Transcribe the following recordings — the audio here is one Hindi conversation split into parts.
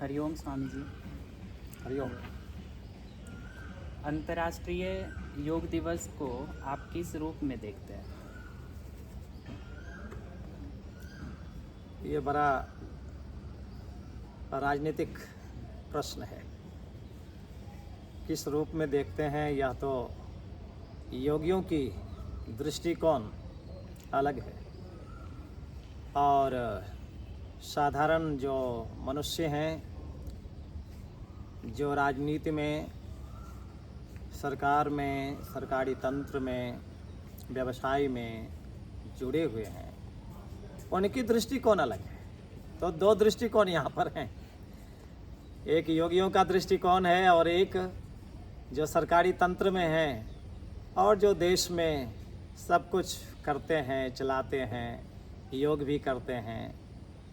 हरिओम स्वामी जी। हरिओम। अंतर्राष्ट्रीय योग दिवस को आप किस रूप में देखते हैं? ये बड़ा राजनीतिक प्रश्न है। किस रूप में देखते हैं, यह तो योगियों की दृष्टिकोण अलग है और साधारण जो मनुष्य हैं, जो राजनीति में, सरकार में, सरकारी तंत्र में, व्यवसाय में जुड़े हुए हैं, उनकी दृष्टिकोण अलग है। तो दो दृष्टिकोण यहाँ पर हैं। एक योगियों का दृष्टिकोण है और एक जो सरकारी तंत्र में है और जो देश में सब कुछ करते हैं, चलाते हैं, योग भी करते हैं,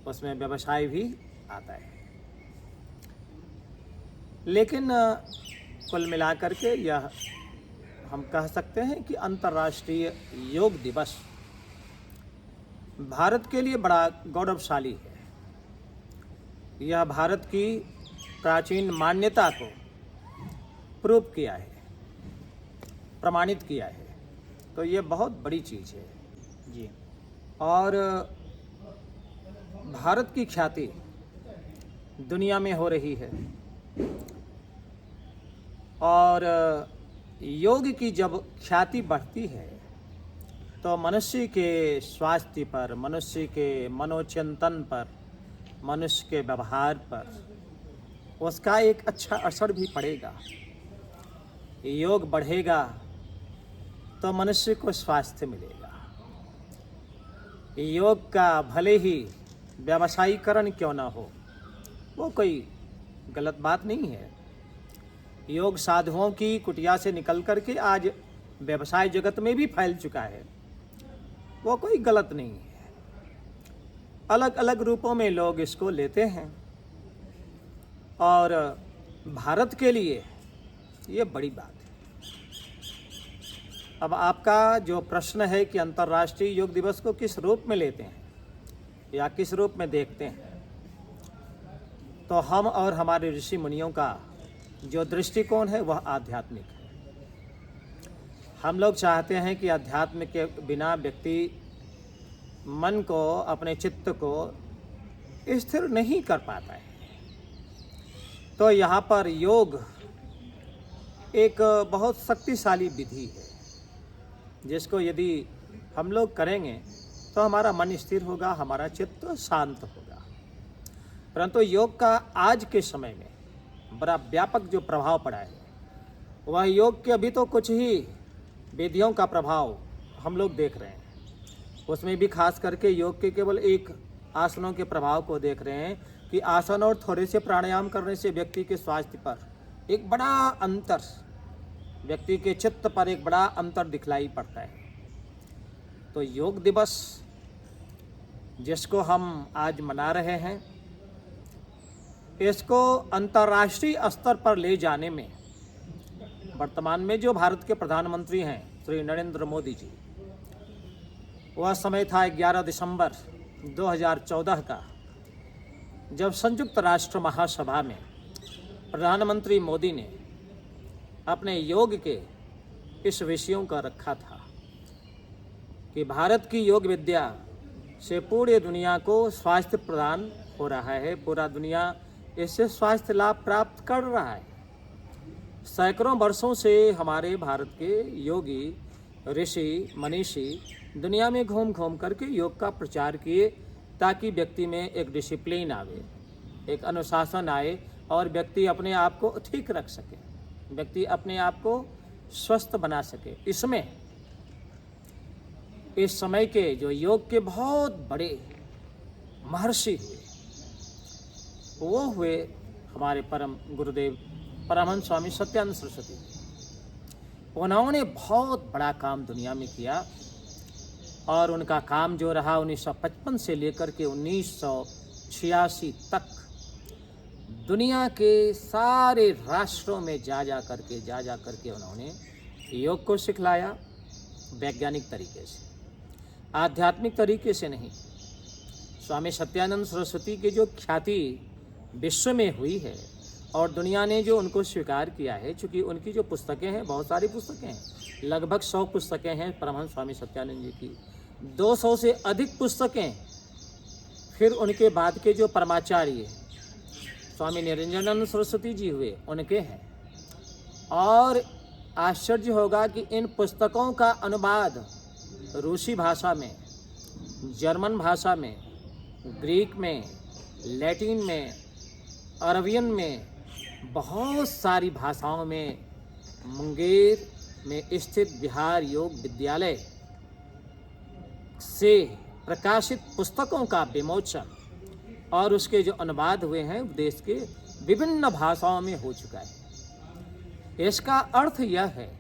उसमें व्यवसाय भी आता है। लेकिन कुल मिलाकर के यह हम कह सकते हैं कि अंतर्राष्ट्रीय योग दिवस भारत के लिए बड़ा गौरवशाली है। यह भारत की प्राचीन मान्यता को प्रूव किया है, प्रमाणित किया है। तो ये बहुत बड़ी चीज़ है जी। और भारत की ख्याति दुनिया में हो रही है और योग की जब ख्याति बढ़ती है तो मनुष्य के स्वास्थ्य पर, मनुष्य के मनोचिंतन पर, मनुष्य के व्यवहार पर उसका एक अच्छा असर भी पड़ेगा। योग बढ़ेगा तो मनुष्य को स्वास्थ्य मिलेगा। योग का भले ही व्यावसायीकरण क्यों ना हो, वो कोई गलत बात नहीं है। योग साधुओं की कुटिया से निकल करके आज व्यवसाय जगत में भी फैल चुका है, वो कोई गलत नहीं है। अलग अलग रूपों में लोग इसको लेते हैं और भारत के लिए ये बड़ी बात है। अब आपका जो प्रश्न है कि अंतर्राष्ट्रीय योग दिवस को किस रूप में लेते हैं या किस रूप में देखते हैं, तो हम और हमारे ऋषि मुनियों का जो दृष्टिकोण है वह आध्यात्मिक है। हम लोग चाहते हैं कि अध्यात्म के बिना व्यक्ति मन को, अपने चित्त को स्थिर नहीं कर पाता है। तो यहाँ पर योग एक बहुत शक्तिशाली विधि है जिसको यदि हम लोग करेंगे तो हमारा मन स्थिर होगा, हमारा चित्त शांत होगा। परंतु योग का आज के समय में बड़ा व्यापक जो प्रभाव पड़ा है, वह योग के अभी तो कुछ ही विधियों का प्रभाव हम लोग देख रहे हैं। उसमें भी खास करके योग के केवल एक आसनों के प्रभाव को देख रहे हैं कि आसन और थोड़े से प्राणायाम करने से व्यक्ति के स्वास्थ्य पर एक बड़ा अंतर, व्यक्ति के चित्त पर एक बड़ा अंतर दिखलाई पड़ता है। तो योग दिवस जिसको हम आज मना रहे हैं, इसको अंतर्राष्ट्रीय स्तर पर ले जाने में वर्तमान में जो भारत के प्रधानमंत्री हैं श्री नरेंद्र मोदी जी, वह समय था 11 दिसंबर 2014 का, जब संयुक्त राष्ट्र महासभा में प्रधानमंत्री मोदी ने अपने योग के इस विषयों का रखा था कि भारत की योग विद्या से पूरे दुनिया को स्वास्थ्य प्रदान हो रहा है, पूरा दुनिया इससे स्वास्थ्य लाभ प्राप्त कर रहा है। सैकड़ों वर्षों से हमारे भारत के योगी, ऋषि, मनीषी दुनिया में घूम घूम करके योग का प्रचार किए ताकि व्यक्ति में एक डिसिप्लिन आवे, एक अनुशासन आए और व्यक्ति अपने आप को ठीक रख सके, व्यक्ति अपने आप को स्वस्थ बना सके। इसमें इस समय के जो योग के बहुत बड़े महर्षि हुए, वो हुए हमारे परम गुरुदेव परमहंस स्वामी सत्यानंद सरस्वती। उन्होंने बहुत बड़ा काम दुनिया में किया और उनका काम जो रहा 1955 से लेकर के 1986 तक दुनिया के सारे राष्ट्रों में जा जा करके उन्होंने योग को सिखलाया, वैज्ञानिक तरीके से, आध्यात्मिक तरीके से नहीं। स्वामी सत्यानंद सरस्वती की जो ख्याति विश्व में हुई है और दुनिया ने जो उनको स्वीकार किया है, चूँकि उनकी जो पुस्तकें हैं, बहुत सारी पुस्तकें हैं, लगभग 100 पुस्तकें हैं परमहंस स्वामी सत्यानंद जी की, 200 से अधिक पुस्तकें फिर उनके बाद के जो परमाचार्य स्वामी निरंजनानंद सरस्वती जी हुए उनके हैं। और आश्चर्य होगा कि इन पुस्तकों का अनुवाद रूसी भाषा में, जर्मन भाषा में, ग्रीक में, लैटिन में, अरबियन में, बहुत सारी भाषाओं में मुंगेर में स्थित बिहार योग विद्यालय से प्रकाशित पुस्तकों का विमोचन और उसके जो अनुवाद हुए हैं देश के विभिन्न भाषाओं में हो चुका है। इसका अर्थ यह है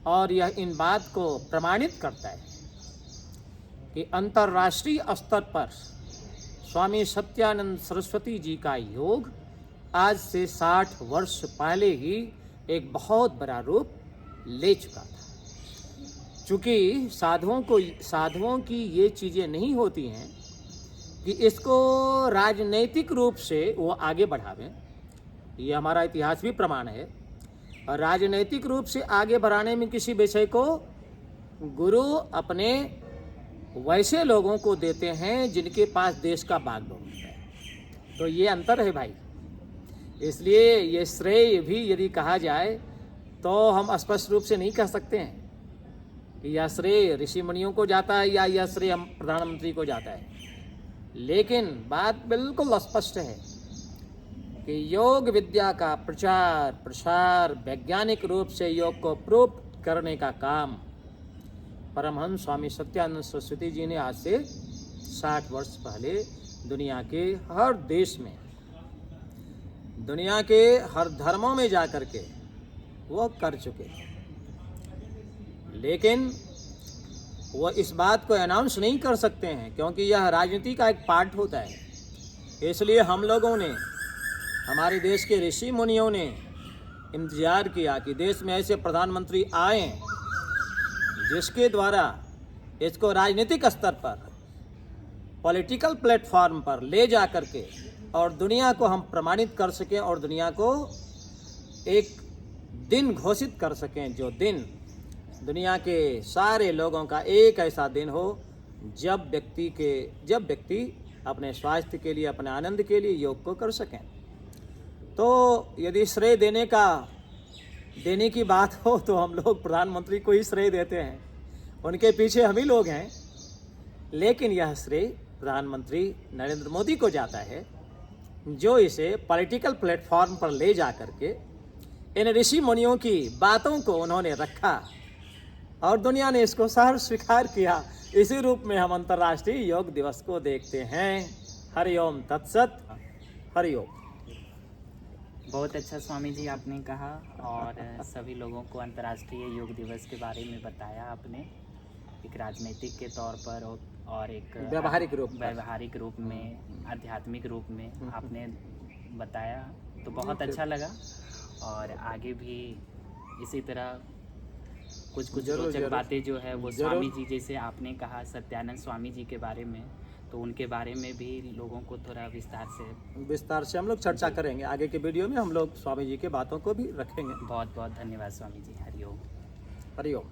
और यह इन बात को प्रमाणित करता है कि अंतर्राष्ट्रीय स्तर पर स्वामी सत्यानंद सरस्वती जी का योग आज से 60 वर्ष पहले ही एक बहुत बड़ा रूप ले चुका था। चूँकि साधुओं की ये चीज़ें नहीं होती हैं कि इसको राजनैतिक रूप से वो आगे बढ़ावें, ये हमारा इतिहास भी प्रमाण है। और राजनैतिक रूप से आगे बढ़ाने में किसी विषय को गुरु अपने वैसे लोगों को देते हैं जिनके पास देश का बागडोर है। तो ये अंतर है भाई। इसलिए ये श्रेय भी यदि कहा जाए तो हम स्पष्ट रूप से नहीं कह सकते हैं कि यह श्रेय ऋषि मुनियों को जाता है या यह श्रेय प्रधानमंत्री को जाता है। लेकिन बात बिल्कुल स्पष्ट है कि योग विद्या का प्रचार प्रसार, वैज्ञानिक रूप से योग को प्रूव करने का काम परमहंस स्वामी सत्यानंद सरस्वती जी ने आज से 60 वर्ष पहले दुनिया के हर देश में, दुनिया के हर धर्मों में जाकर के वो कर चुके हैं। लेकिन वो इस बात को अनाउंस नहीं कर सकते हैं क्योंकि यह राजनीति का एक पार्ट होता है। इसलिए हम लोगों ने, हमारे देश के ऋषि मुनियों ने इंतजार किया कि देश में ऐसे प्रधानमंत्री आए जिसके द्वारा इसको राजनीतिक स्तर पर, पॉलिटिकल प्लेटफॉर्म पर ले जा कर के और दुनिया को हम प्रमाणित कर सकें और दुनिया को एक दिन घोषित कर सकें, जो दिन दुनिया के सारे लोगों का एक ऐसा दिन हो जब व्यक्ति अपने स्वास्थ्य के लिए, अपने आनंद के लिए योग को कर सकें। तो यदि श्रेय देने की बात हो तो हम लोग प्रधानमंत्री को ही श्रेय देते हैं, उनके पीछे हम ही लोग हैं। लेकिन यह श्रेय प्रधानमंत्री नरेंद्र मोदी को जाता है, जो इसे पॉलिटिकल प्लेटफॉर्म पर ले जा करके इन ऋषि मुनियों की बातों को उन्होंने रखा और दुनिया ने इसको सहर्ष स्वीकार किया। इसी रूप में हम अंतर्राष्ट्रीय योग दिवस को देखते हैं। हरिओम तत्सत। हरिओम। बहुत अच्छा स्वामी जी आपने कहा और सभी लोगों को अंतर्राष्ट्रीय योग दिवस के बारे में बताया आपने, एक राजनीतिक के तौर पर और एक व्यवहारिक रूप में, आध्यात्मिक रूप में आपने बताया। तो बहुत अच्छा लगा और आगे भी इसी तरह कुछ रोचक बातें जो है वो स्वामी जी, जैसे आपने कहा सत्यानंद स्वामी जी के बारे में, तो उनके बारे में भी लोगों को थोड़ा विस्तार से हम लोग चर्चा करेंगे। आगे के वीडियो में हम लोग स्वामी जी के बातों को भी रखेंगे। बहुत बहुत धन्यवाद स्वामी जी। हरिओम। हरिओम।